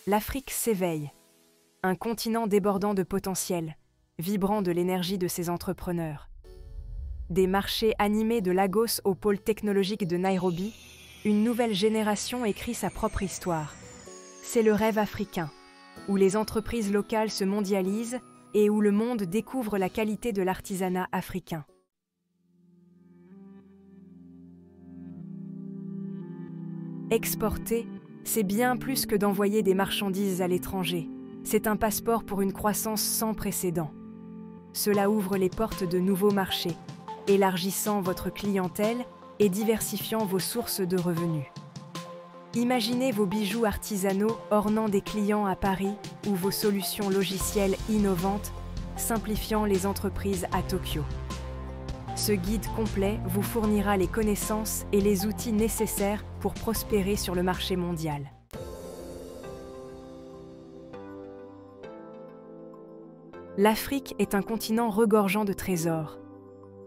L'Afrique s'éveille, un continent débordant de potentiel, vibrant de l'énergie de ses entrepreneurs. Des marchés animés de Lagos au pôle technologique de Nairobi, une nouvelle génération écrit sa propre histoire. C'est le rêve africain, où les entreprises locales se mondialisent et où le monde découvre la qualité de l'artisanat africain. Exporter, c'est bien plus que d'envoyer des marchandises à l'étranger. C'est un passeport pour une croissance sans précédent. Cela ouvre les portes de nouveaux marchés, élargissant votre clientèle et diversifiant vos sources de revenus. Imaginez vos bijoux artisanaux ornant des clients à Paris ou vos solutions logicielles innovantes simplifiant les entreprises à Tokyo. Ce guide complet vous fournira les connaissances et les outils nécessaires pour prospérer sur le marché mondial. L'Afrique est un continent regorgeant de trésors.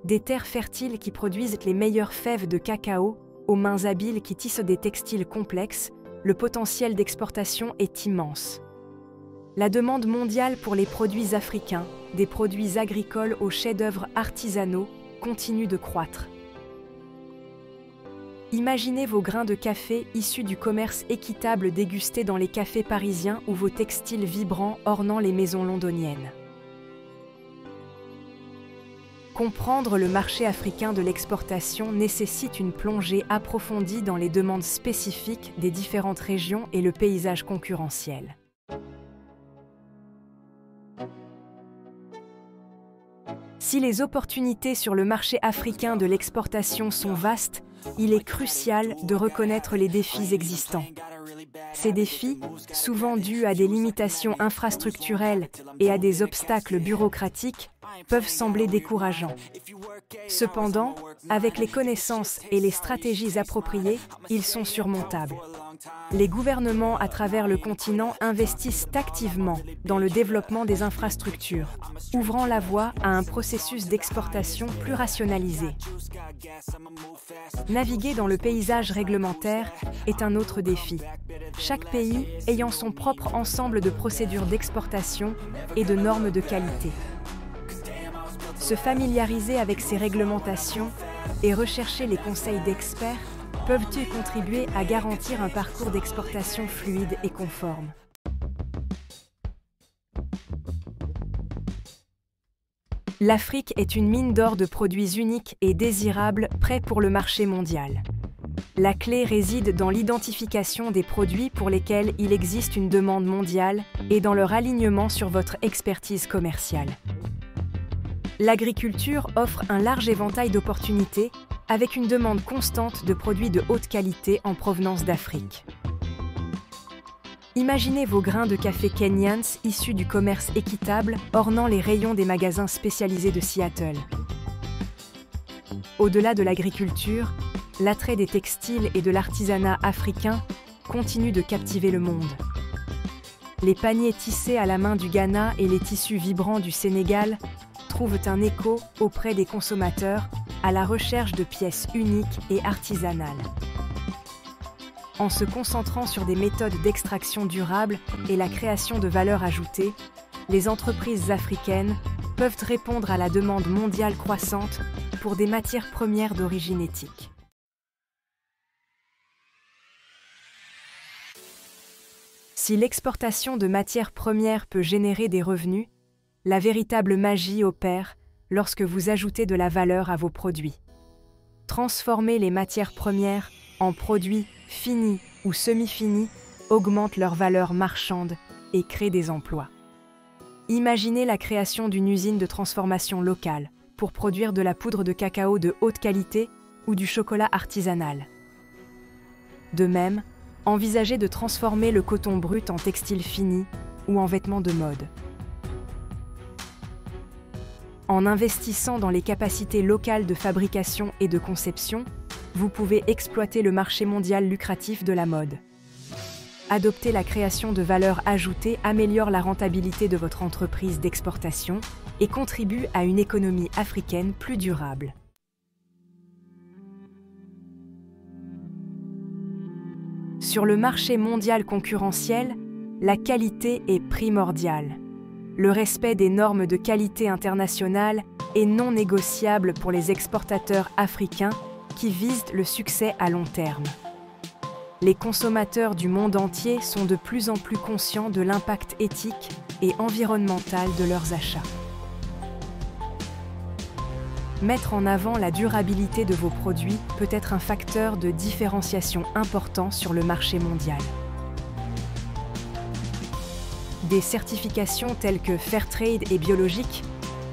Des terres fertiles qui produisent les meilleures fèves de cacao, aux mains habiles qui tissent des textiles complexes, le potentiel d'exportation est immense. La demande mondiale pour les produits africains, des produits agricoles aux chefs-d'œuvre artisanaux, continue de croître. Imaginez vos grains de café issus du commerce équitable dégustés dans les cafés parisiens ou vos textiles vibrants ornant les maisons londoniennes. Comprendre le marché africain de l'exportation nécessite une plongée approfondie dans les demandes spécifiques des différentes régions et le paysage concurrentiel. Si les opportunités sur le marché africain de l'exportation sont vastes, il est crucial de reconnaître les défis existants. Ces défis, souvent dus à des limitations infrastructurelles et à des obstacles bureaucratiques, peuvent sembler décourageants. Cependant, avec les connaissances et les stratégies appropriées, ils sont surmontables. Les gouvernements à travers le continent investissent activement dans le développement des infrastructures, ouvrant la voie à un processus d'exportation plus rationalisé. Naviguer dans le paysage réglementaire est un autre défi, chaque pays ayant son propre ensemble de procédures d'exportation et de normes de qualité. Se familiariser avec ces réglementations et rechercher les conseils d'experts peuvent-ils contribuer à garantir un parcours d'exportation fluide et conforme. L'Afrique est une mine d'or de produits uniques et désirables prêts pour le marché mondial. La clé réside dans l'identification des produits pour lesquels il existe une demande mondiale et dans leur alignement sur votre expertise commerciale. L'agriculture offre un large éventail d'opportunités avec une demande constante de produits de haute qualité en provenance d'Afrique. Imaginez vos grains de café Kenyans issus du commerce équitable ornant les rayons des magasins spécialisés de Seattle. Au-delà de l'agriculture, l'attrait des textiles et de l'artisanat africain continue de captiver le monde. Les paniers tissés à la main du Ghana et les tissus vibrants du Sénégal trouvent un écho auprès des consommateurs à la recherche de pièces uniques et artisanales. En se concentrant sur des méthodes d'extraction durable et la création de valeur ajoutée, les entreprises africaines peuvent répondre à la demande mondiale croissante pour des matières premières d'origine éthique. Si l'exportation de matières premières peut générer des revenus, la véritable magie opère lorsque vous ajoutez de la valeur à vos produits. Transformer les matières premières en produits finis ou semi-finis augmente leur valeur marchande et crée des emplois. Imaginez la création d'une usine de transformation locale pour produire de la poudre de cacao de haute qualité ou du chocolat artisanal. De même, envisagez de transformer le coton brut en textile fini ou en vêtements de mode. En investissant dans les capacités locales de fabrication et de conception, vous pouvez exploiter le marché mondial lucratif de la mode. Adopter la création de valeur ajoutée améliore la rentabilité de votre entreprise d'exportation et contribue à une économie africaine plus durable. Sur le marché mondial concurrentiel, la qualité est primordiale. Le respect des normes de qualité internationales est non négociable pour les exportateurs africains qui visent le succès à long terme. Les consommateurs du monde entier sont de plus en plus conscients de l'impact éthique et environnemental de leurs achats. Mettre en avant la durabilité de vos produits peut être un facteur de différenciation important sur le marché mondial. Des certifications telles que Fairtrade et biologique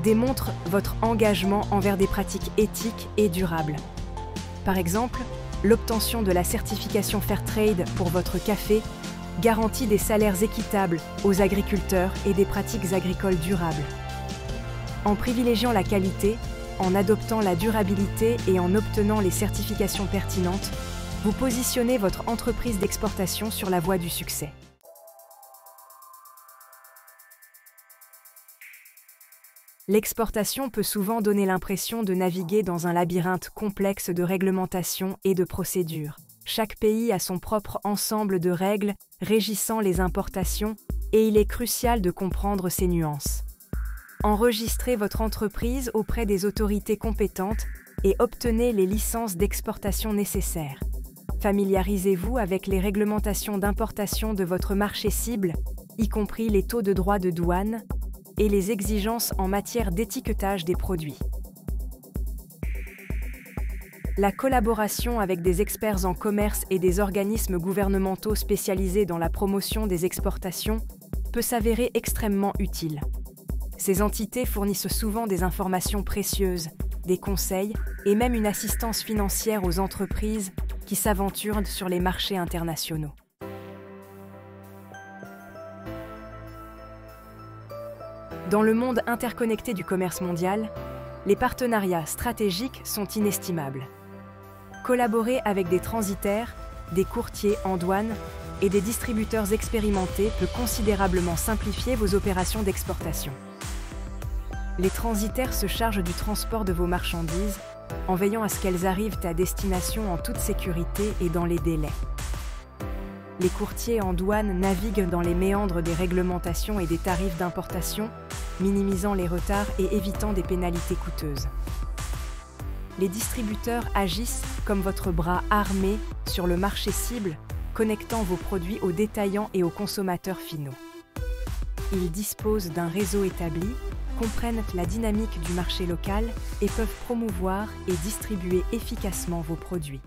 démontrent votre engagement envers des pratiques éthiques et durables. Par exemple, l'obtention de la certification Fairtrade pour votre café garantit des salaires équitables aux agriculteurs et des pratiques agricoles durables. En privilégiant la qualité, en adoptant la durabilité et en obtenant les certifications pertinentes, vous positionnez votre entreprise d'exportation sur la voie du succès. L'exportation peut souvent donner l'impression de naviguer dans un labyrinthe complexe de réglementations et de procédures. Chaque pays a son propre ensemble de règles régissant les importations et il est crucial de comprendre ces nuances. Enregistrez votre entreprise auprès des autorités compétentes et obtenez les licences d'exportation nécessaires. Familiarisez-vous avec les réglementations d'importation de votre marché cible, y compris les taux de droits de douane, et les exigences en matière d'étiquetage des produits. La collaboration avec des experts en commerce et des organismes gouvernementaux spécialisés dans la promotion des exportations peut s'avérer extrêmement utile. Ces entités fournissent souvent des informations précieuses, des conseils et même une assistance financière aux entreprises qui s'aventurent sur les marchés internationaux. Dans le monde interconnecté du commerce mondial, les partenariats stratégiques sont inestimables. Collaborer avec des transitaires, des courtiers en douane et des distributeurs expérimentés peut considérablement simplifier vos opérations d'exportation. Les transitaires se chargent du transport de vos marchandises en veillant à ce qu'elles arrivent à destination en toute sécurité et dans les délais. Les courtiers en douane naviguent dans les méandres des réglementations et des tarifs d'importation, minimisant les retards et évitant des pénalités coûteuses. Les distributeurs agissent comme votre bras armé sur le marché cible, connectant vos produits aux détaillants et aux consommateurs finaux. Ils disposent d'un réseau établi, comprennent la dynamique du marché local et peuvent promouvoir et distribuer efficacement vos produits.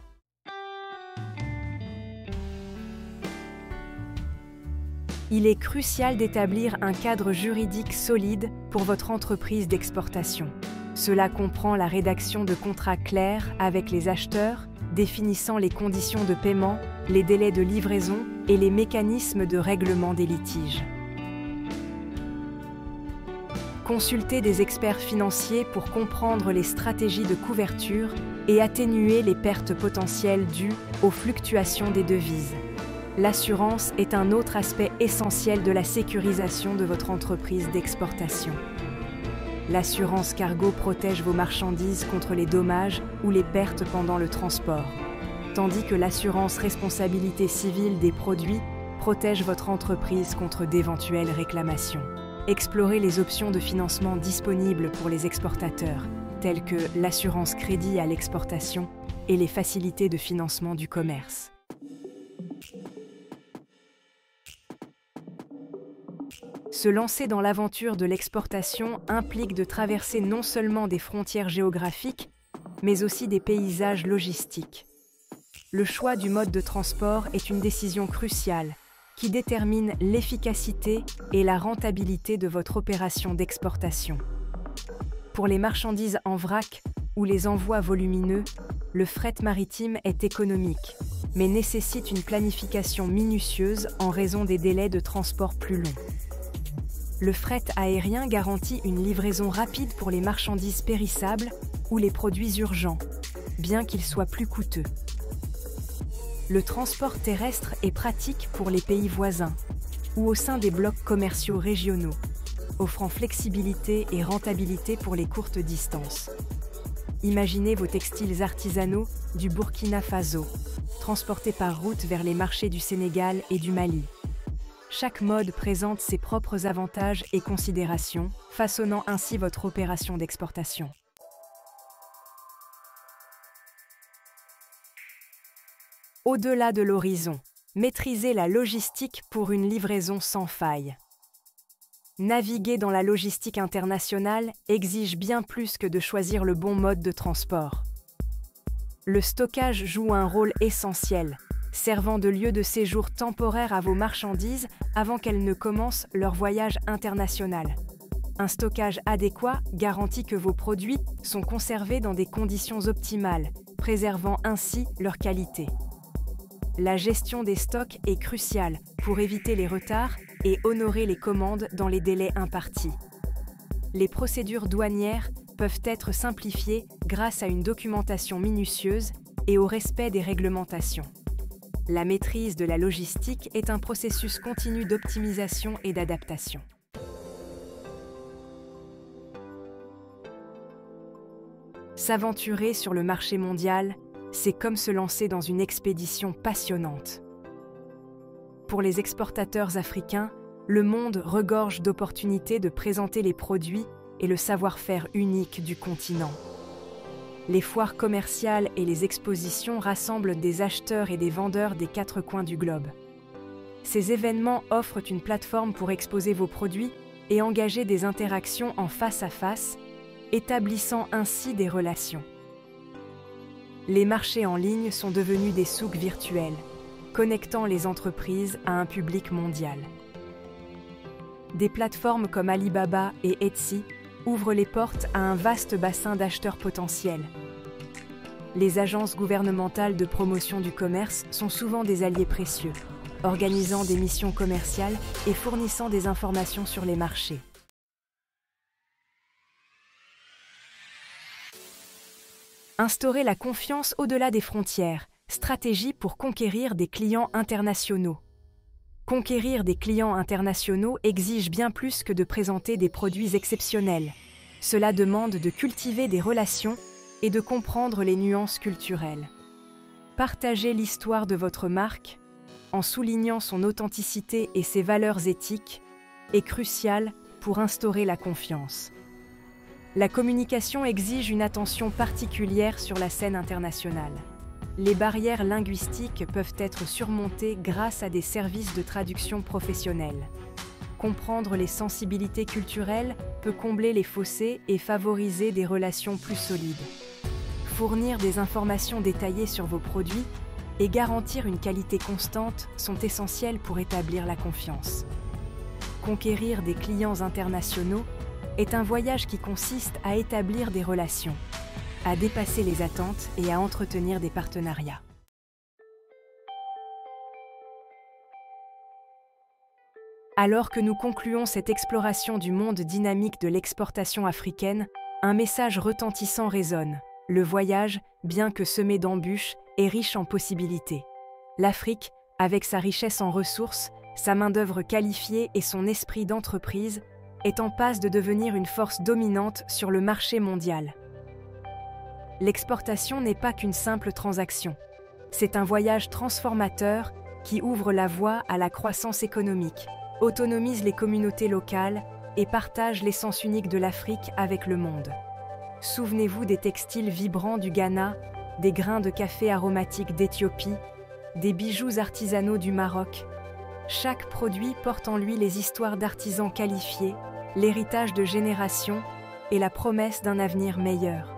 Il est crucial d'établir un cadre juridique solide pour votre entreprise d'exportation. Cela comprend la rédaction de contrats clairs avec les acheteurs, définissant les conditions de paiement, les délais de livraison et les mécanismes de règlement des litiges. Consultez des experts financiers pour comprendre les stratégies de couverture et atténuer les pertes potentielles dues aux fluctuations des devises. L'assurance est un autre aspect essentiel de la sécurisation de votre entreprise d'exportation. L'assurance cargo protège vos marchandises contre les dommages ou les pertes pendant le transport, tandis que l'assurance responsabilité civile des produits protège votre entreprise contre d'éventuelles réclamations. Explorez les options de financement disponibles pour les exportateurs, telles que l'assurance crédit à l'exportation et les facilités de financement du commerce. Se lancer dans l'aventure de l'exportation implique de traverser non seulement des frontières géographiques, mais aussi des paysages logistiques. Le choix du mode de transport est une décision cruciale qui détermine l'efficacité et la rentabilité de votre opération d'exportation. Pour les marchandises en vrac ou les envois volumineux, le fret maritime est économique, mais nécessite une planification minutieuse en raison des délais de transport plus longs. Le fret aérien garantit une livraison rapide pour les marchandises périssables ou les produits urgents, bien qu'il soit plus coûteux. Le transport terrestre est pratique pour les pays voisins ou au sein des blocs commerciaux régionaux, offrant flexibilité et rentabilité pour les courtes distances. Imaginez vos textiles artisanaux du Burkina Faso, transportés par route vers les marchés du Sénégal et du Mali. Chaque mode présente ses propres avantages et considérations, façonnant ainsi votre opération d'exportation. Au-delà de l'horizon, maîtrisez la logistique pour une livraison sans faille. Naviguer dans la logistique internationale exige bien plus que de choisir le bon mode de transport. Le stockage joue un rôle essentiel, servant de lieu de séjour temporaire à vos marchandises avant qu'elles ne commencent leur voyage international. Un stockage adéquat garantit que vos produits sont conservés dans des conditions optimales, préservant ainsi leur qualité. La gestion des stocks est cruciale pour éviter les retards et honorer les commandes dans les délais impartis. Les procédures douanières peuvent être simplifiées grâce à une documentation minutieuse et au respect des réglementations. La maîtrise de la logistique est un processus continu d'optimisation et d'adaptation. S'aventurer sur le marché mondial, c'est comme se lancer dans une expédition passionnante. Pour les exportateurs africains, le monde regorge d'opportunités de présenter les produits et le savoir-faire unique du continent. Les foires commerciales et les expositions rassemblent des acheteurs et des vendeurs des 4 coins du globe. Ces événements offrent une plateforme pour exposer vos produits et engager des interactions en face à face, établissant ainsi des relations. Les marchés en ligne sont devenus des souks virtuels, connectant les entreprises à un public mondial. Des plateformes comme Alibaba et Etsy ouvrent les portes à un vaste bassin d'acheteurs potentiels. Les agences gouvernementales de promotion du commerce sont souvent des alliés précieux, organisant des missions commerciales et fournissant des informations sur les marchés. Instaurer la confiance au-delà des frontières, stratégie pour conquérir des clients internationaux. Conquérir des clients internationaux exige bien plus que de présenter des produits exceptionnels. Cela demande de cultiver des relations et de comprendre les nuances culturelles. Partagez l'histoire de votre marque, en soulignant son authenticité et ses valeurs éthiques, est crucial pour instaurer la confiance. La communication exige une attention particulière sur la scène internationale. Les barrières linguistiques peuvent être surmontées grâce à des services de traduction professionnels. Comprendre les sensibilités culturelles peut combler les fossés et favoriser des relations plus solides. Fournir des informations détaillées sur vos produits et garantir une qualité constante sont essentiels pour établir la confiance. Conquérir des clients internationaux est un voyage qui consiste à établir des relations, à dépasser les attentes et à entretenir des partenariats. Alors que nous concluons cette exploration du monde dynamique de l'exportation africaine, un message retentissant résonne. Le voyage, bien que semé d'embûches, est riche en possibilités. L'Afrique, avec sa richesse en ressources, sa main-d'œuvre qualifiée et son esprit d'entreprise, est en passe de devenir une force dominante sur le marché mondial. L'exportation n'est pas qu'une simple transaction. C'est un voyage transformateur qui ouvre la voie à la croissance économique, autonomise les communautés locales et partage l'essence unique de l'Afrique avec le monde. Souvenez-vous des textiles vibrants du Ghana, des grains de café aromatiques d'Éthiopie, des bijoux artisanaux du Maroc. Chaque produit porte en lui les histoires d'artisans qualifiés, l'héritage de générations et la promesse d'un avenir meilleur.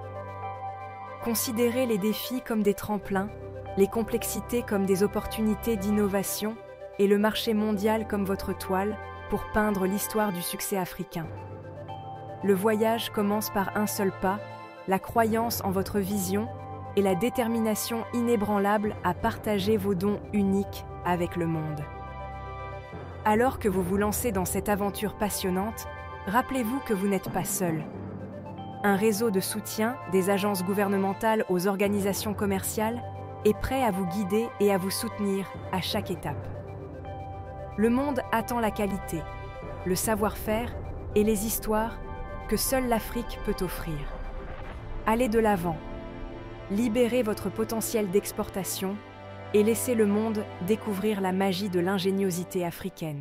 Considérez les défis comme des tremplins, les complexités comme des opportunités d'innovation et le marché mondial comme votre toile pour peindre l'histoire du succès africain. Le voyage commence par un seul pas, la croyance en votre vision et la détermination inébranlable à partager vos dons uniques avec le monde. Alors que vous vous lancez dans cette aventure passionnante, rappelez-vous que vous n'êtes pas seul. Un réseau de soutien, des agences gouvernementales aux organisations commerciales, est prêt à vous guider et à vous soutenir à chaque étape. Le monde attend la qualité, le savoir-faire et les histoires que seule l'Afrique peut offrir. Allez de l'avant, libérez votre potentiel d'exportation et laissez le monde découvrir la magie de l'ingéniosité africaine.